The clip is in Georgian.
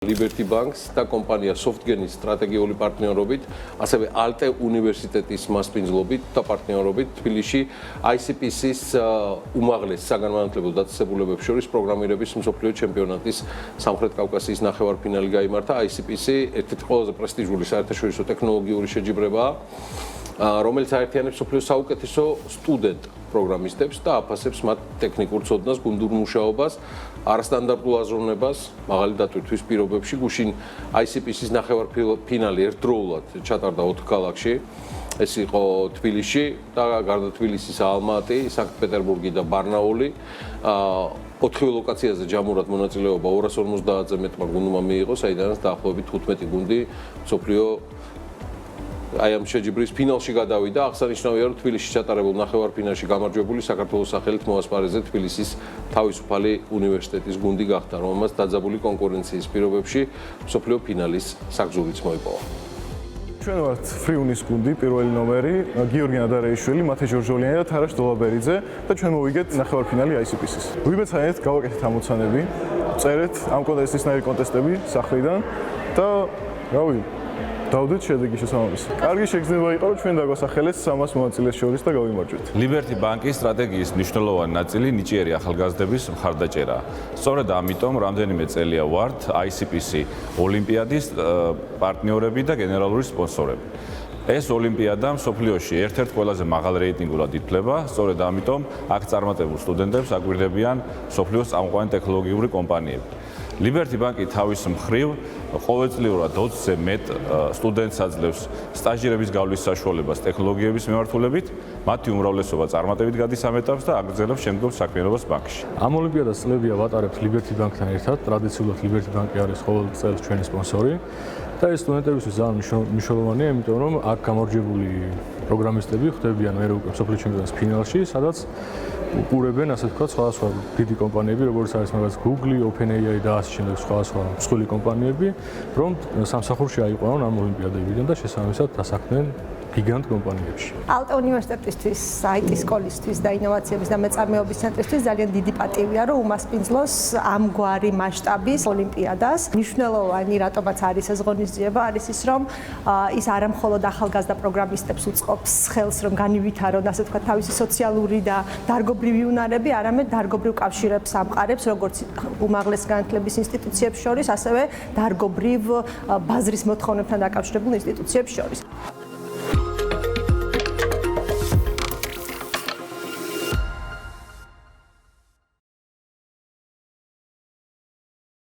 Liberty Banks და კომპანია Softgen-ის სტრატეგიული პარტნიორობით, ასევე ALTE უნივერსიტეტის მასპინძლობით და პარტნიორობით თბილისში ICPC-ის უმაღლეს საგანმანათლებლო დაწესებულებებს შორის პროგრამირების მსოფლიო ჩემპიონატის სამხრეთ კავკასიის ნახევარფინალი გაიმართა. ICPC ერთ-ერთი ყველაზე პრესტიჟული საერთაშორისო ტექნოლოგიური შეჯიბრებაა, რომელიც აერთიანებს მსოფლიოს საუკეთესო სტუდენტ პროგრამისტებს და აფასებს მათ ტექნიკურ ცოდნას, გუნდურ მუშაობას, არასტანდარტულ აზროვნებას, მაღალი დატვირთვის პირობებში. გუშინ ICPC-ის ნახევარფინალი ერთდროულად ჩატარდა 4 ქალაქში. ეს იყო თბილისში და გარდა თბილისის ალმატი, სანქტ-პეტერბურგი და ბარნაული. 4 ლოკაციაზე ჯამურად მონაწილეობა 250-ზე მეტმა გუნდმა მიიღო, საიდანაც დაახლოებით 15 გუნდი მსოფლიო აი ამ შეჯიბრის ფინალში გადავიდა. აღსანიშნავია, რომ თბილისში ჩატარებულ ნახევარფინალში გამარჯვებული საქართველოს სახელით მოასპარეზე თბილისის თავისუფალი უნივერსიტეტის გუნდი გახდა, რომელმაც დაძაბული კონკურენციის პირობებში მსოფლიო ფინალის საგზურიც მოიპოვა. ჩვენ ვართ ფრიუნის გუნდი, პირველი ნომერი, გიორგი ნადარეიშვილი, მათე ჯორჯოლიანი და თარაშ დოლაბერიძე და ჩვენ მოვიგეთ ნახევარფინალი ICPC-ის. ვიღებთ საერთოდ გავაკეთეთ ამოცანები, წერეთ ამ კონტესტისნაირი კონტესტები სახლიდან და რავი დავდეთ შედეგი შესაბამისი. კარგი შეგრძნება იყო, რომ ჩვენ დაგვასახელეს 300 მონაწილეს შორის და გავიმარჯვეთ. Liberty Bank-ის სტრატეგიის მნიშვნელოვანი ნაწილი ნიჭიერი ახალგაზრდების მხარდაჭერაა. სწორედ ამიტომ რამდენიმე წელია ვართ ICPC ოლიმპიადის პარტნიორები და გენერალური სპონსორები. ეს ოლიმპიადა მსოფლიოში ერთ-ერთ ყველაზე მაღალ რეიტინგულად ითვლება, სწორედ ამიტომ აქ წარმატებულ სტუდენტებს აკვირდებიან მსოფლიოს წამყვანი ტექნოლოგიური კომპანიები. Liberty Bank-ი თავის მხრივ ყოველწლიურად 20-ზე მეტ სტუდენტს აძლევს სტაჟირების გავლის საშუალებას ტექნოლოგიების მიმართულებით, მათი უმრავლესობა წარმატებით გადის ამ ეტაპს და აგრძელებს შემდგომ საქმიანობას ბანკში. ამ ოლიმპიადას წლებია ვატარებთ Liberty Bank-თან ერთად. ტრადიციულად Liberty Bank-ი არის ყოველ წელს ჩვენი სპონსორი და ეს სტუდენტებისთვის ძალიან მნიშვნელოვანია, იმიტომ რომ აქ გამარჯვებული პროგრამისტები ხვდებიან მერე უკვე მსოფლიო ჩემპიონატის ფინალში, სადაც უყურებენ, ასე ვთქვათ, სხვადასხვა დიდი კომპანიები, როგორც არის მაგალითად Google, OpenAI და ასე შემდეგ სხვადასხვა მსხვილი კომპანიები, რომ სამსახურში აიყვანონ ამ ოლიმპიადებიდან და შესაბამისად დასაქმდნენ გიგანტ კომპანიებში. ALTE უნივერსიტეტისთვის, IT სკოლისთვის და ინოვაციების და მეწარმეობის ცენტრისთვის ძალიან დიდი პატივია, რომ უმასპინძლოს ამგვარი მასშტაბის ოლიმპიადას. მნიშვნელოვანი, რატომაც არის ეს ღონისძიება, არის ის, რომ ის არა მხოლოდ ახალგაზრდა პროგრამისტებს უწყობს ხელს, რომ განივითარონ, ასე ვთქვათ, თავისი სოციალური და დარგობრივი უნარები, არამედ დარგობრივ კავშირებს ამყარებს, როგორც უმაღლეს განათლების ინსტიტუციებს შორის, ასევე დარგობრივ ბაზრის მოთხოვნებთან დაკავშირებულ ინსტიტუციებს შორის.